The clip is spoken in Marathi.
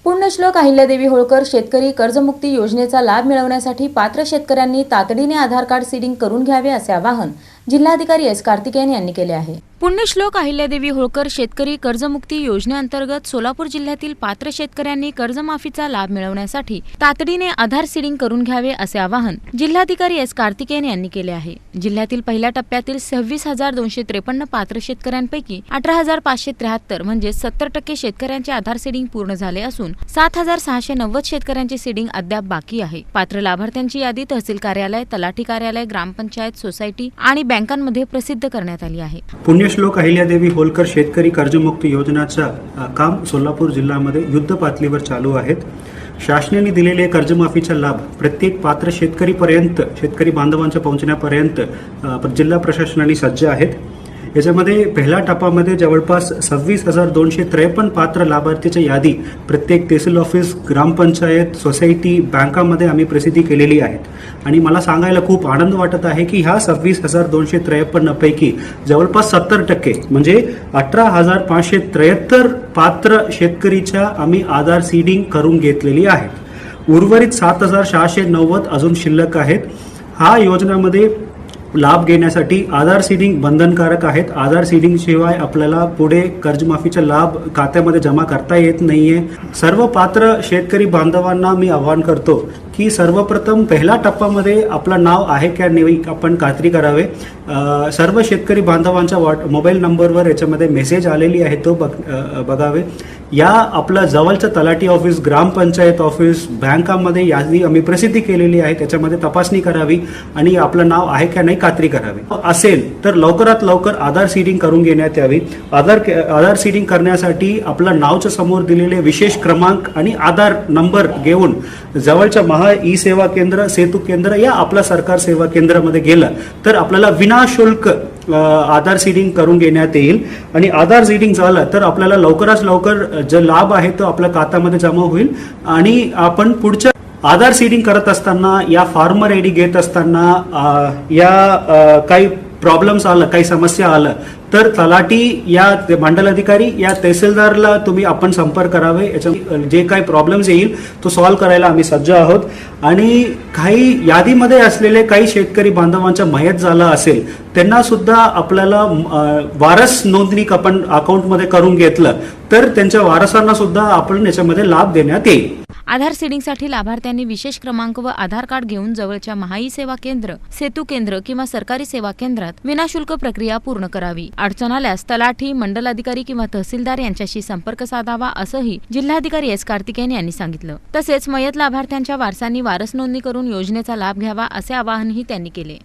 पुण्यश्लोक अहिल्यादेवी होळकर शेतकरी कर्जमुक्ती योजनेचा लाभ मिळवण्यासाठी पात्र शेतकऱ्यांनी तातडीने आधार कार्ड सीडिंग करून घ्यावे असे आवाहन जिल्हाधिकारी एस कार्तिकेयन यांनी केले आहे। पुण्यश्लोक अहिल्यादेवी होळकर शेतकरी कर्जमुक्ती योजनेअंतर्गत सोलापूर जिल्ह्यातील पात्र शेतकऱ्यांनी कर्जमाफीचा लाभ मिळवण्यासाठी तातडीने आधार सीडिंग करून घ्यावे असे आवाहन जिल्हाधिकारी एस कार्तिकेयन यांनी केले आहे। जिल्ह्यातील पहिल्या टप्प्यातील 26,253 पात्र शेतकऱ्यांपैकी 18,573 म्हणजे 70% शेतकऱ्यांचे आधार सीडिंग पूर्ण झाले असून 7,690 शेतकऱ्यांचे सीडिंग अद्याप बाकी आहे। पात्र लाभार्थ्यांची यादी तहसील कार्यालय, तलाठी कार्यालय, ग्रामपंचायत, सोसायटी आणि बँकांमध्ये प्रसिद्ध करण्यात आली आहे। पुण्यश्लोक अहिल्यादेवी होळकर शेतकरी कर्जमुक्ती योजनेचं काम सोलापूर जिल्ह्यामध्ये युद्ध पातळीवर चालू आहेत। शासनाने दिलेले कर्जमाफीचा लाभ प्रत्येक पात्र शेतकरी बांधवांच्या पोहोचण्यापर्यंत जिल्हा प्रशासनाने सज्ज आहेत। याच्यामध्ये पहिल्या टप्प्यामध्ये जवळपास 26,253 पात्र लाभार्थीची यादी प्रत्येक तहसील ऑफिस, ग्रामपंचायत, सोसायटी, बँकामध्ये आम्ही प्रसिद्धी केलेली आहेत। आणि मला सांगायला खूप आनंद वाटत आहे की ह्या 26,253 पैकी जवळपास 70% म्हणजे 18,573 पात्र शेतकरीच्या आम्ही आधार सीडिंग करून घेतलेली आहेत। उर्वरित 7,690 अजून शिल्लक आहेत। हा योजनेमध्ये लाभ घेण्यासाठी आधार सीडिंग बंधनकारक आहेत। आधार सीडिंग शिवाय आपल्याला पुढे कर्जमाफीचा लाभ खात्यामध्ये जमा करता येत नाहीये। सर्व पात्र शेतकरी बांधवांना मी आवाहन करतो की सर्वप्रथम पहिल्या टप्प्यामध्ये आपलं नाव आहे का नाही आपण खात्री करावे। सर्व शेतकरी बांधवांच्या मोबाईल नंबरवर याच्यामध्ये मेसेज आलेली आहे तो बघावे। या आपल्या जवळच्या तलाठी ऑफिस, ग्रामपंचायत ऑफिस, बँकामध्ये यादी आम्ही प्रसिद्धी केलेली आहे, त्याच्यामध्ये तपासणी करावी आणि आपलं नाव आहे का नाही खात्री करावी। असेल तर लवकरात लवकर आधार सीडिंग करून घेण्यात यावी। आधार सीडिंग करण्यासाठी आपलं नावच्या समोर दिलेले विशेष क्रमांक आणि आधार नंबर घेऊन जवळच्या महा ई सेवा केंद्र, सेतू केंद्र या आपल्या सरकार सेवा केंद्रामध्ये गेलं तर आपल्याला विनाशुल्क आधार सीडिंग करून घेण्यात येईल। आणि आधार सीडिंग झालं तर आपल्याला लवकरात लवकर जो लाभ आहे तो आपल्या खात्यामध्ये जमा होईल। आणि आपण पुढच्या आधार सीडिंग करत असताना या फार्मर आयडी घेत असताना या काही प्रॉब्लेम्स आलं, काही समस्या आलं तर तलाठी या मंडल अधिकारी या तहसीलदारला तुम्ही आपण संपर्क करावे। याच्या जे काही प्रॉब्लेम्स येईल तो सॉल्व्ह करायला आम्ही सज्ज आहोत। आणि काही यादीमध्ये असलेले काही शेतकरी बांधवांचा मयत झाला असेल त्यांना सुद्धा आपल्याला वारस नोंदणी आपण अकाउंटमध्ये करून घेतलं तर त्यांच्या वारसांना सुद्धा आपण याच्यामध्ये लाभ देण्यात येईल। आधार सीडिंगसाठी लाभार्थ्यांनी विशेष क्रमांक व आधार कार्ड घेऊन जवळच्या महाई सेवा केंद्र, सेतू केंद्र किंवा सरकारी सेवा केंद्रात विनाशुल्क प्रक्रिया पूर्ण करावी। अडचण आल्यास तलाठी, मंडल अधिकारी किंवा तहसीलदार यांच्याशी संपर्क साधावा असंही जिल्हाधिकारी एस कार्तिकेयन यांनी सांगितलं। तसेच मयत लाभार्थ्यांच्या वारसांनी वारस नोंदणी करून योजनेचा लाभ घ्यावा असे आवाहनही त्यांनी केले।